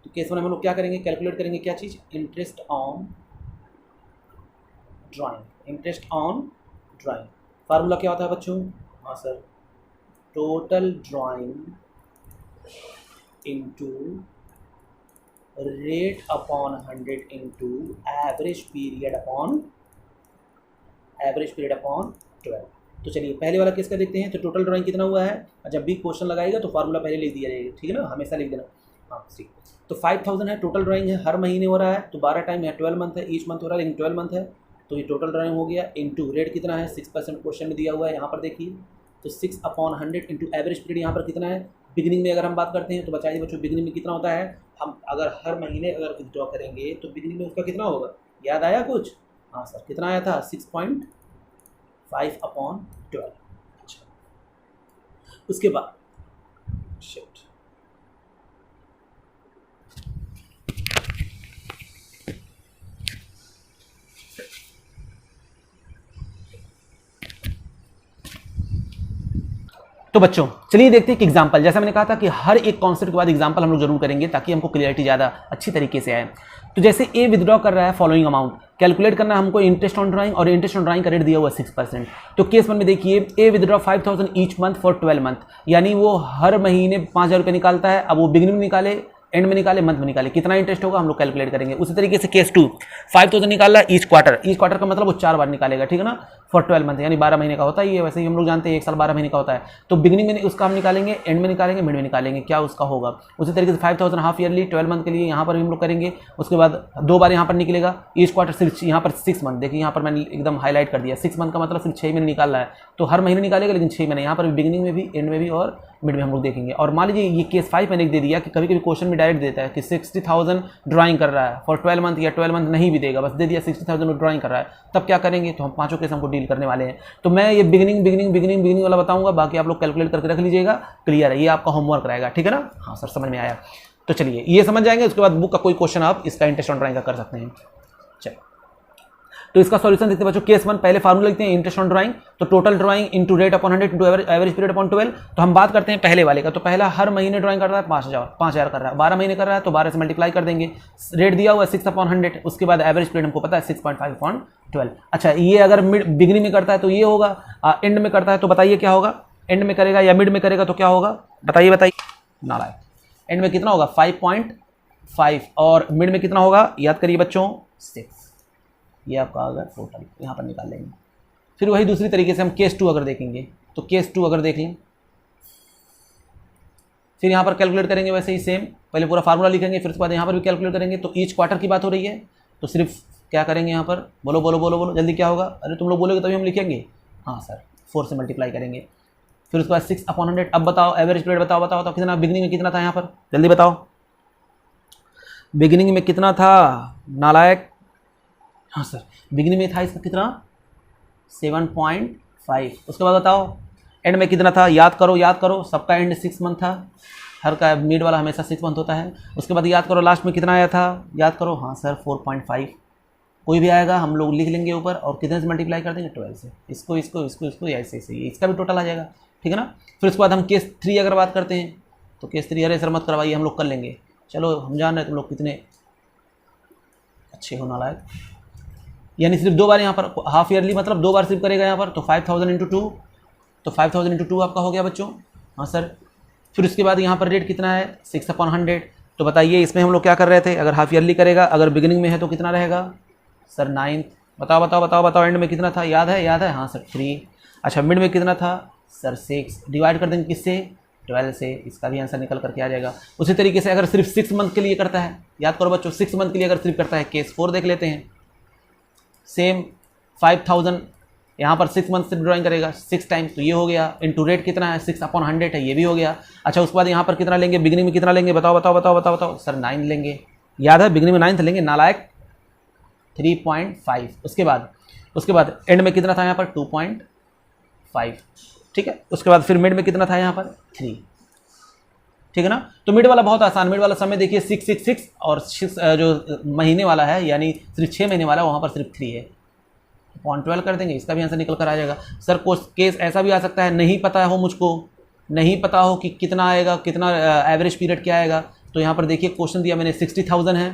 तो केस 1 में हम लोग क्या करेंगे? कैलकुलेट करेंगे क्या चीज़? Interest on drawing. Interest on drawing formula क्या होता है बच्चों? हाँ sir, total drawing into rate upon 100 into average period upon 12। तो चलिए पहले वाला केस का देखते हैं। तो टोटल ड्राइंग कितना हुआ है? जब भी क्वेश्चन लगाएगा तो फार्मूला पहले लिख दिया जाएगा, ठीक है ना, हमेशा लिख देना। हाँ ठीक। तो 5000 है टोटल ड्राइंग है, हर महीने हो रहा है, तो 12 टाइम है, 12 मंथ है, ईच मंथ हो रहा है, लेकिन 12 मंथ है तो ये टोटल ड्राइंग हो गया। इंटू रेट कितना है? 6% क्वेश्चन में दिया हुआ है, यहाँ पर देखिए। तो 6/100 इंटू एवरेज पीरियड यहाँ पर कितना है? बिगिनिंग में अगर हम बात करते हैं तो बताइए बच्चों, बिगिनिंग में कितना होता है? हम अगर हर महीने अगर विथड्रॉ करेंगे तो बिगिनिंग में उसका कितना होगा? याद आया कुछ? हाँ सर, कितना आया था? 6.5/12। अच्छा, उसके बाद शिफ्ट तो बच्चों चलिए देखते हैं कि एग्जाम्पल, जैसा मैंने कहा था कि हर एक कॉन्सेप्ट के बाद एग्जाम्पल हम लोग जरूर करेंगे ताकि हमको क्लियरिटी ज़्यादा अच्छी तरीके से आए। तो जैसे ए विथड्रॉ कर रहा है फॉलोइंग अमाउंट, कैलकुलेट करना है हमको इंटरेस्ट ऑन ड्राइंग, और इंटरेस्ट ऑन ड्राइंग का रेट दिया हुआ 6%। तो केस 1 में देखिए, A withdraw 5000 each month for 12 month, यानी वो हर महीने 5000 रुपये निकालता है। अब वो बिगिनिंग में निकाले, एंड में निकाले, मंथ में निकाले, कितना इंटरेस्ट होगा हम लोग कैलकुलेट करेंगे। उसी तरीके से केस 2 5000 निकाल रहा है ईच क्वार्टर का मतलब वो 4 बार निकालेगा, ठीक है ना, फॉर 12 मंथ, यानी 12 महीने का होता है ये। वैसे ही हम लोग जानते हैं 1 साल 12 महीने का होता है। तो बिगिनिंग में उसका हम निकालेंगे, एंड में निकालेंगे, मिड में निकालेंगे, क्या उसका होगा। उसी तरीके से 5000 हाफ ईयरली 12 मंथ के लिए यहाँ पर भी हम लोग करेंगे। उसके बाद 2 बार यहाँ पर निकलेगा ईच क्वार्टर, सिर्फ यहाँ पर 6 मंथ, देखिए यहाँ पर मैंने एकदम हाईलाइट कर दिया, 6 मंथ का मतलब सिर्फ 6 महीने निकाल रहा है। तो हर महीने निकालेगा लेकिन 6 महीने, यहाँ पर भी बिगिनिंग में भी, एंड में भी और मिड में हम लोग देखेंगे। और मान लीजिए ये केस 5 मैंने दे दिया कि कभी कभी क्वेश्चन में डायरेक्ट देता है कि 60,000 ड्राइंग कर रहा है फॉर 12 मंथ, या 12 मंथ नहीं भी देगा, बस दे दिया 60,000 ड्राइंग कर रहा है, तब क्या करेंगे? तो हम पांचों केस हमको डील करने वाले हैं। तो मैं ये बिगिनिंग वाला बताऊंगा, बाकी आप लोग कैलकुलेट करके रख लीजिएगा, क्लियर है, ये आपका होमवर्क रहेगा, ठीक है ना। हाँ सर, समझ में आया। तो चलिए ये समझ जाएंगे, उसके बाद बुक का कोई क्वेश्चन आप इसका इंटरेस्ट ऑन ड्राइंग का कर सकते हैं। चलिए तो इसका सॉल्यूशन देखते हैं बच्चों। केस 1 पहले फार्मूला लिखते हैं, इंटरेस्ट ऑन ड्राइंग, तो total drawing into rate upon 100 into average period upon 12। तो हम बात करते हैं पहले वाले का। तो पहला हर महीने ड्राइंग कर रहा है 5000 कर रहा है, 12 महीने कर रहा है तो 12 से मल्टीप्लाई कर देंगे, रेट दिया हुआ है 6/100। उसके बाद एवरेज पीरियड हमको पता है 6.5/12। अच्छा, ये अगर बिगिनिंग में करता है तो ये होगा, एंड में करता है तो बताइए क्या होगा? एंड में करेगा या मिड में करेगा तो क्या होगा? बताइए नालायक। एंड में कितना होगा? 5.5, और मिड में कितना होगा? याद करिए बच्चों, 6। ये आपका अगर टोटल यहाँ पर निकाल लेंगे। फिर वही दूसरी तरीके से हम केस 2 अगर देखेंगे, तो केस 2 अगर देख लें, फिर यहाँ पर कैलकुलेट करेंगे वैसे ही सेम, पहले पूरा फार्मूला लिखेंगे, फिर उसके बाद यहाँ पर भी कैलकुलेट करेंगे। तो ईच क्वार्टर की बात हो रही है, तो सिर्फ क्या करेंगे यहाँ पर? बोलो जल्दी, क्या होगा? अरे तुम लोग बोलोगे तभी हम लिखेंगे। हाँ सर, 4 से मल्टीप्लाई करेंगे, फिर उसके बाद 6/100। अब बताओ एवरेज पीरियड, बताओ कितना, बिगिनिंग में कितना था यहाँ पर? जल्दी बताओ, बिगिनिंग में कितना था नालायक? हाँ सर, बिगिनिंग में था इसका कितना? 7.5। उसके बाद बताओ एंड में कितना था? याद करो, सबका एंड 6 मंथ था, हर का मिड वाला हमेशा 6 मंथ होता है। उसके बाद याद करो लास्ट में कितना आया था, याद करो। हाँ सर, 4.5। कोई भी आएगा हम लोग लिख लेंगे ऊपर, और कितने से मल्टीप्लाई कर देंगे? 12 से। इसको ऐसे इसका भी टोटल आ जाएगा, ठीक है ना। फिर उसके बाद हम केस 3 अगर बात करते हैं, तो केस 3 अरे सर मत करवाइए, हम लोग कर लेंगे, चलो हम जान रहे हैं तुम लोग कितने अच्छे हो नालायक। यानी सिर्फ 2 बार यहाँ पर हाफ ईयरली, मतलब 2 बार सिर्फ करेगा यहाँ पर, तो 5000 इंटू 2 तो 5000 इंटू 2 आपका हो गया बच्चों। हाँ सर। फिर उसके बाद यहाँ पर रेट कितना है 6/100। तो बताइए इसमें हम लोग क्या कर रहे थे, अगर हाफ ईयरली करेगा, अगर बिगिनिंग में है तो कितना रहेगा सर 9। बताओ बताओ बताओ बताओ, एंड में कितना था, याद है? याद है, हाँ सर 3। अच्छा मिड में कितना था सर 6। डिवाइड कर देंगे किससे 12 से, इसका भी आंसर निकल करके आ जाएगा। उसी तरीके से अगर सिर्फ 6 मंथ के लिए करता है, याद करो बच्चों 6 मंथ के लिए अगर सिर्फ करता है, केस 4 देख लेते हैं। सेम 5000 यहाँ पर 6 मंथ से ड्राइंग करेगा 6 टाइम्स, तो ये हो गया। इंटू रेट कितना है 6/100 है, ये भी हो गया। अच्छा उसके बाद यहाँ पर कितना लेंगे, बिगिनिंग में कितना लेंगे, बताओ बताओ बताओ बताओ बताओ सर 9 लेंगे। याद है बिगिनिंग में 9 लेंगे, नालायक 3.5। उसके बाद एंड में कितना था यहाँ पर 2.5, ठीक है। उसके बाद फिर मिड में कितना था यहाँ पर 3, ठीक है ना। तो मिड वाला बहुत आसान, मिड वाला समय देखिए 666 और 6 जो महीने वाला है यानी सिर्फ 6 महीने वाला, वहाँ पर सिर्फ 3 है। 0.12 कर देंगे, इसका भी आंसर निकल कर आ जाएगा। सर केस ऐसा भी आ सकता है नहीं पता हो मुझको, नहीं पता हो कि कितना आएगा, कितना एवरेज पीरियड क्या आएगा। तो यहाँ पर देखिए क्वेश्चन दिया मैंने 60,000 है,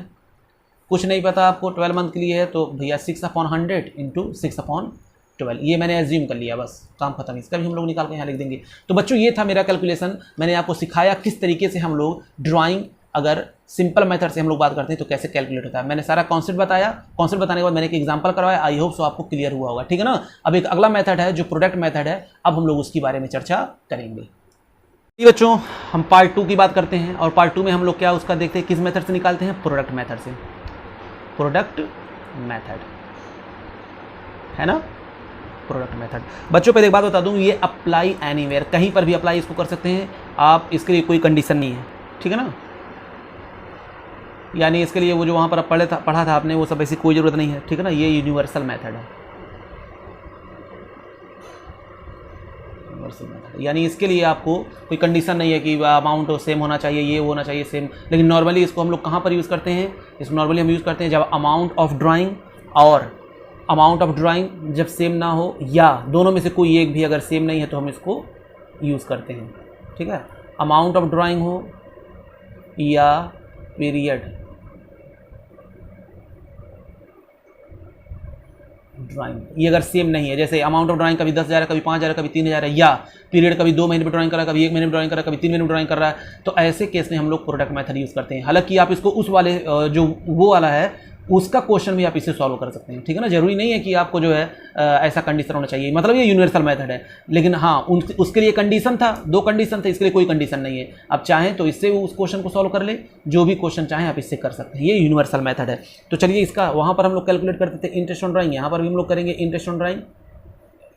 कुछ नहीं पता आपको 12 मंथ के लिए है, तो भैया 6/100 इंटू 6/12 ये मैंने एज्यूम कर लिया, बस काम खत्म। इसका भी हम लोग निकाल के यहाँ लिख देंगे। तो बच्चों ये था मेरा कैलकुलेशन, मैंने आपको सिखाया किस तरीके से हम लोग ड्राइंग अगर सिंपल मेथड से हम लोग बात करते हैं तो कैसे कैलकुलेट होता है। मैंने सारा कॉन्सेप्ट बताया, कॉन्सेप्ट बताने के बाद मैंने एक एग्जांपल करवाया। आई होप सो आपको क्लियर हुआ होगा, ठीक है ना। अब एक अगला मेथड है जो प्रोडक्ट मेथड है, अब हम लोग उसके बारे में चर्चा करेंगे। बच्चों हम पार्ट 2 की बात करते हैं, और पार्ट 2 में हम लोग क्या उसका देखते हैं, किस मेथड से निकालते हैं, प्रोडक्ट मेथड से। प्रोडक्ट मेथड है ना, प्रोडक्ट मेथड। बच्चों पहले एक बात बता दूं, ये अप्लाई एनीवेयर, कहीं पर भी अप्लाई इसको कर सकते हैं आप, इसके लिए कोई कंडीशन नहीं है, ठीक है ना। यानी इसके लिए वो जो वहाँ पर पढ़ा था आपने वो सब ऐसी कोई ज़रूरत नहीं है, ठीक है ना। ये यूनिवर्सल मेथड है, यूनिवर्सल मेथड, यानी इसके लिए आपको कोई कंडीशन नहीं है कि अमाउंट सेम होना चाहिए, ये होना चाहिए सेम। लेकिन नॉर्मली इसको हम लोग कहाँ पर यूज़ करते हैं, इसको नॉर्मली हम यूज़ करते हैं जब अमाउंट ऑफ ड्राइंग और अमाउंट ऑफ ड्राइंग जब सेम ना हो, या दोनों में से कोई एक भी अगर सेम नहीं है तो हम इसको यूज़ करते हैं, ठीक है। अमाउंट ऑफ ड्राइंग हो या पीरियड ड्राइंग, ये अगर सेम नहीं है, जैसे अमाउंट ऑफ ड्राइंग कभी 10,000 है, कभी 5,000 है, कभी 3,000 है, या पीरियड कभी 2 महीने में ड्राइंग कर रहा है, कभी 1 महीने में ड्राइंग कर रहा है, कभी 3 महीने में ड्राइंग कर रहा है, तो ऐसे केस में हम लोग प्रोडक्ट मेथड यूज़ करते हैं। हालांकि आप इसको उस वाले जो वो वाला है उसका क्वेश्चन भी आप इससे सॉल्व कर सकते हैं, ठीक है ना। जरूरी नहीं है कि आपको जो है ऐसा कंडीशन होना चाहिए, मतलब ये यूनिवर्सल मेथड है। लेकिन हाँ उसके लिए कंडीशन था, 2 कंडीशन थे, इसके लिए कोई कंडीशन नहीं है। आप चाहें तो इससे उस क्वेश्चन को सॉल्व कर ले, जो भी क्वेश्चन चाहें आप इससे कर सकते हैं, ये यूनिवर्सल मेथड है। तो चलिए इसका वहाँ पर हम लोग कैलकुलेट करते थे इंटरेस्ट ऑन ड्राइंग, यहाँ पर भी हम लोग करेंगे इंटरेस्ट ऑन ड्राइंग,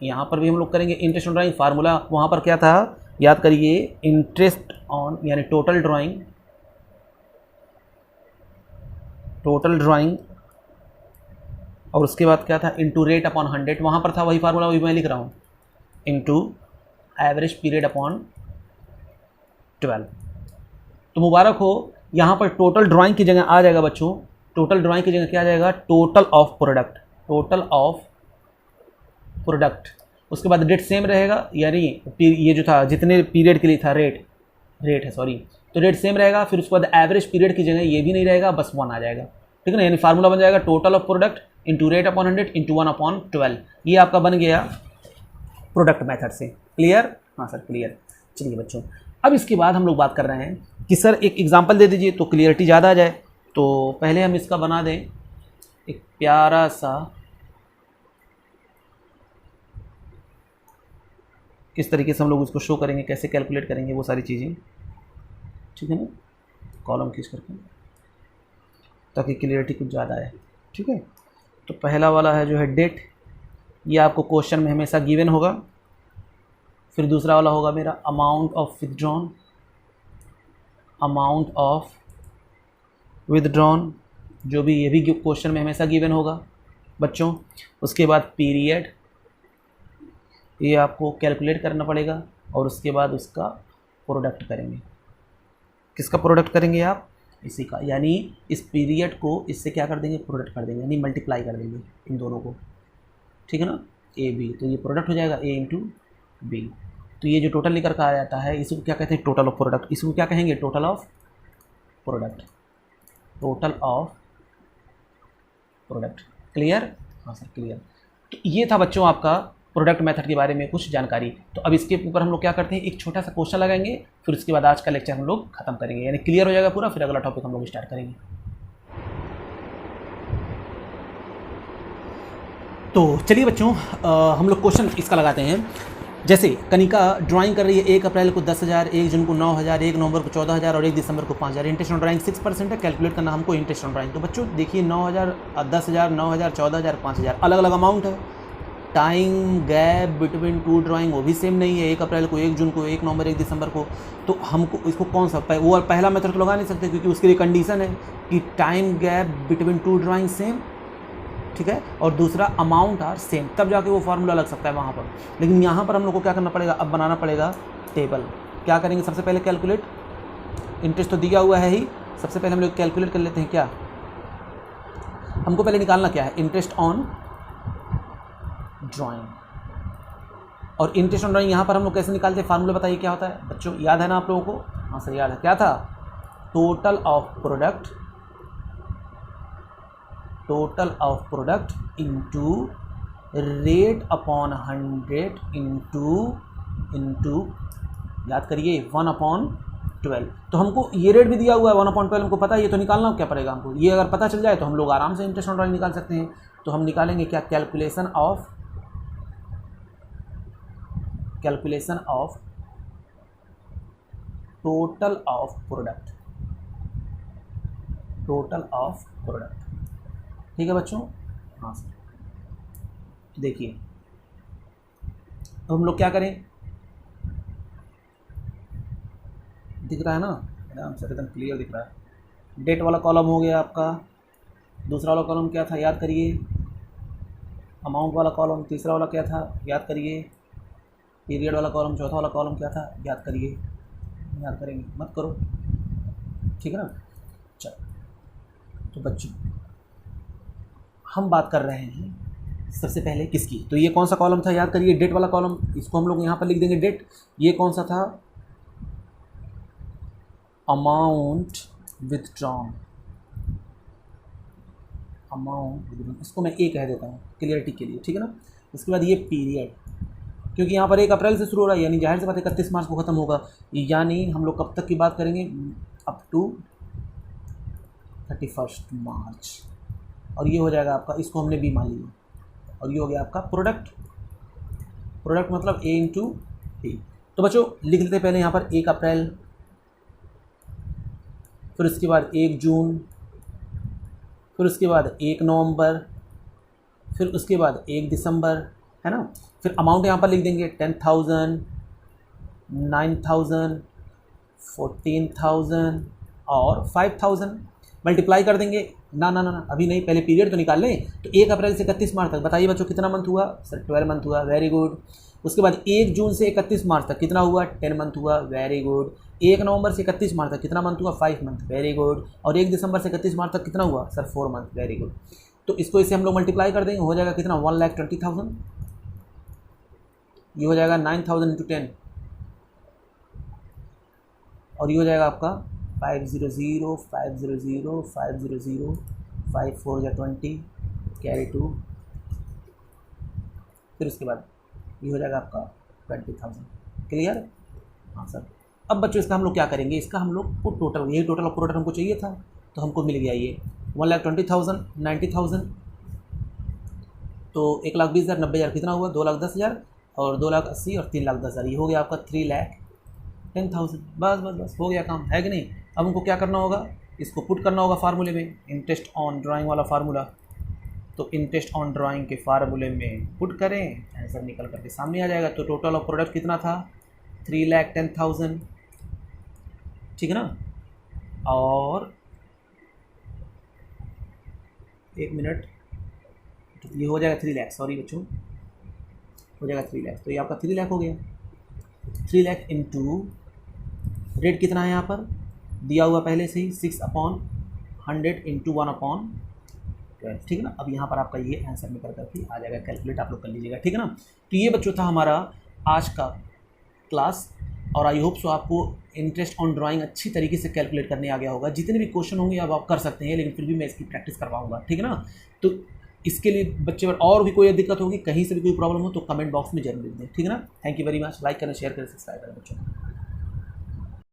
यहाँ पर भी हम लोग करेंगे इंटरेस्ट ऑन ड्राइंग। फार्मूला वहाँ पर क्या था याद करिए, इंटरेस्ट ऑन यानी टोटल ड्राइंग, टोटल ड्राइंग, और उसके बाद क्या था इनटू रेट अपॉन 100, वहाँ पर था वही फार्मूला वही मैं लिख रहा हूँ, इनटू एवरेज पीरियड अपॉन 12। तो मुबारक हो, यहाँ पर टोटल ड्राइंग की जगह आ जाएगा बच्चों, टोटल ड्राइंग की जगह क्या आ जाएगा, total of product, total of product. उसके बाद डेट सेम रहेगा, यानी ये जो था जितने पीरियड के लिए था रेट है सॉरी, तो रेट सेम रहेगा। फिर उसके बाद एवरेज पीरियड की जगह ये भी नहीं रहेगा, बस 1 आ जाएगा, ठीक है ना। यानी फार्मूला बन जाएगा total of product into rate upon 100 into 1/12। ये आपका बन गया प्रोडक्ट मेथड से। क्लियर? हाँ सर क्लियर। चलिए बच्चों, अब इसके बाद हम लोग बात कर रहे हैं कि सर एक एग्जांपल दे दीजिए तो क्लियरिटी ज़्यादा आ जाए। तो पहले हम इसका बना दें एक प्यारा सा, किस तरीके से हम लोग उसको शो करेंगे, कैसे कैलकुलेट करेंगे वो सारी चीज़ें, ठीक है ना। कॉलम खींच करके ताकि क्लियरिटी कुछ ज़्यादा आए, ठीक है। तो पहला वाला है जो है डेट, ये आपको क्वेश्चन में हमेशा गिवन होगा। फिर दूसरा वाला होगा मेरा amount of withdrawn, amount of withdrawn, जो भी ये भी क्वेश्चन में हमेशा गिवन होगा बच्चों। उसके बाद पीरियड, ये आपको कैलकुलेट करना पड़ेगा, और उसके बाद उसका प्रोडक्ट करेंगे। किसका प्रोडक्ट करेंगे आप? इसी का, यानी इस पीरियड को इससे क्या कर देंगे, प्रोडक्ट कर देंगे, यानी मल्टीप्लाई कर देंगे इन दोनों को, ठीक है ना। ए बी, तो ये प्रोडक्ट हो जाएगा ए इंटू बी। तो ये जो टोटल लेकर के आ जाता है इसको क्या कहते हैं, टोटल ऑफ प्रोडक्ट। इसको क्या कहेंगे, total of product, total of product. Clear? हाँ सर क्लियर। तो ये था बच्चों आपका प्रोडक्ट मेथड के बारे में कुछ जानकारी। तो अब इसके ऊपर हम लोग क्या करते हैं, एक छोटा सा क्वेश्चन लगाएंगे, फिर उसके बाद आज का लेक्चर हम लोग खत्म करेंगे, यानी क्लियर हो जाएगा पूरा, फिर अगला टॉपिक हम लोग स्टार्ट करेंगे। तो चलिए बच्चों, हम लोग क्वेश्चन इसका लगाते हैं। जैसे कनिका ड्राइंग कर रही है 1 अप्रैल को 10,000, 1 जून को 9,000, 1 नवंबर को 14,000 और 1 दिसंबर को 5,000। इंटरेस्ट ऑन ड्राइंग 6% है, कैलकुलेट करना हमको इंटरेस्ट ऑन ड्राइंग। तो बच्चों देखिए 9,000, 10,000, 9,000, 14,000, 5,000 अलग अलग अमाउंट है। Time gap between two drawing वो भी सेम नहीं है, 1 अप्रैल को, 1 जून को, 1 नवंबर, 1 दिसंबर को। तो हमको इसको कौन सा वो पहला मेथड तो लगा नहीं सकते, क्योंकि उसके लिए कंडीशन है कि time gap between two drawing same, ठीक है, और दूसरा अमाउंट आर सेम, तब जाके वो फार्मूला लग सकता है वहाँ पर। लेकिन यहाँ पर हम लोग को क्या करना पड़ेगा, अब बनाना पड़ेगा टेबल। क्या करेंगे, सबसे पहले कैलकुलेट, इंटरेस्ट तो दिया हुआ है ही, सबसे पहले हम लोग कैलकुलेट कर लेते हैं। क्या हमको पहले निकालना क्या है, इंटरेस्ट ऑन ड्राइंग। और इंटरेस्ट ऑन ड्राइंग यहाँ पर हम लोग कैसे निकालते हैं, फार्मूला बताइए क्या होता है बच्चों, याद है ना आप लोगों को? हाँ सर याद है, क्या था, total of product, total of product into rate upon 100 into याद करिए 1/12। तो हमको ये रेट भी दिया हुआ है 1/12, हमको पता है, ये तो निकालना क्या पड़ेगा हमको। ये अगर पता चल जाए तो हम लोग आराम से इंटरेस्ट ऑन ड्राइंग निकाल सकते हैं। तो हम निकालेंगे क्या, calculation of total of product, total of product, ठीक है बच्चों। हाँ सर, देखिए तो हम लोग क्या करें, दिख रहा है ना एकदम सर, एकदम क्लियर दिख रहा है। डेट वाला कॉलम हो गया आपका, दूसरा वाला कॉलम क्या था याद करिए, अमाउंट वाला कॉलम, तीसरा वाला क्या था याद करिए, पीरियड वाला कॉलम, चौथा वाला कॉलम क्या था याद करिए, याद करेंगे मत करो, ठीक है ना। चलो तो बच्चों हम बात कर रहे हैं सबसे पहले किसकी, तो ये कौन सा कॉलम था याद करिए, डेट वाला कॉलम। इसको हम लोग यहाँ पर लिख देंगे डेट। ये कौन सा था, अमाउंट विथड्रॉन, अमाउंट विथड्रॉन, इसको मैं ए कह देता हूँ क्लियरिटी के लिए, ठीक है ना। उसके बाद ये पीरियड, क्योंकि यहाँ पर 1 अप्रैल से शुरू हो रहा है, यानी जाहिर सी बात 31 मार्च को ख़त्म होगा, यानी हम लोग कब तक की बात करेंगे, अप टू 31 मार्च। और ये हो जाएगा आपका, इसको हमने बी मान लिया, और ये हो गया आपका प्रोडक्ट, प्रोडक्ट मतलब ए इंटू बी। तो बच्चों लिख लेते पहले यहाँ पर 1 अप्रैल, फिर उसके बाद 1 जून, फिर उसके बाद 1 नवंबर, फिर उसके बाद 1 दिसंबर, है ना। फिर अमाउंट यहाँ पर लिख देंगे 10,000, 9,000, 14,000 और 5,000, मल्टीप्लाई कर देंगे। ना ना ना ना अभी नहीं, पहले पीरियड तो निकाल लें। तो 1 अप्रैल से 31 मार्च तक बताइए बच्चों कितना मंथ हुआ, सर 12 मंथ हुआ, वेरी गुड। उसके बाद 1 जून से 31 मार्च तक कितना हुआ, 10 मंथ हुआ, वेरी गुड। 1 नवंबर से 31 मार्च तक कितना मंथ हुआ, 5 मंथ, वेरी गुड। और 1 दिसंबर से 31 मार्च तक कितना हुआ, सर 4 मंथ, वेरी गुड। तो इसको इसे हम लोग मल्टीप्लाई कर देंगे, हो जाएगा कितना, 1,20,000। ये हो जाएगा 9,000 इंटू 10, और ये हो जाएगा आपका 500, 500, 500, 5 4 या 20, कैरी 2, फिर उसके बाद ये हो जाएगा आपका 20,000, क्लियर। हाँ सर। अब बच्चों इसका हम लोग क्या करेंगे, इसका हम लोग को टोटल, यही टोटल ऑफ प्रोडक्ट हमको चाहिए था, तो हमको मिल गया ये 1,20,000, 90,000, तो 1,20,000, 90,000 कितना हुआ, 2,10,000 और 2,80,000 और 3,10,000, ये हो गया आपका 3,10,000। बस बस बस हो गया काम, है कि नहीं। अब हमको क्या करना होगा, इसको पुट करना होगा फार्मूले में, इंटरेस्ट ऑन ड्राइंग वाला फार्मूला। तो इंटरेस्ट ऑन ड्राइंग के फार्मूले में पुट करें, आंसर निकल करके सामने आ जाएगा। तो टोटल ऑफ प्रोडक्ट कितना था, 3,10,000, ठीक है ना। और 1 मिनट, तो ये हो जाएगा 3 लाख, सॉरी बच्चों, हो जाएगा 3 लाख। तो ये आपका 3 लाख हो गया। 3 लाख इंटू रेट कितना है यहाँ पर दिया हुआ पहले से ही, 6/100 इंटू 1/12, ठीक है ना। अब यहाँ पर आपका ये आंसर निकल करके आ जाएगा, कैलकुलेट आप लोग कर लीजिएगा, ठीक है ना। तो ये बच्चों था हमारा आज का क्लास, और आई होप सो आपको इंटरेस्ट ऑन ड्राइंग अच्छी तरीके से कैलकुलेट करने आ गया होगा। जितने भी क्वेश्चन होंगे अब आप कर सकते हैं, लेकिन फिर भी मैं इसकी प्रैक्टिस करवाऊंगा, ठीक है ना। तो इसके लिए बच्चे पर और भी कोई दिक्कत होगी, कहीं से भी कोई प्रॉब्लम हो तो कमेंट बॉक्स में जरूर लिख दें, ठीक है ना। Thank you very much. Like करें, शेयर करें, सब्सक्राइब करें बच्चों।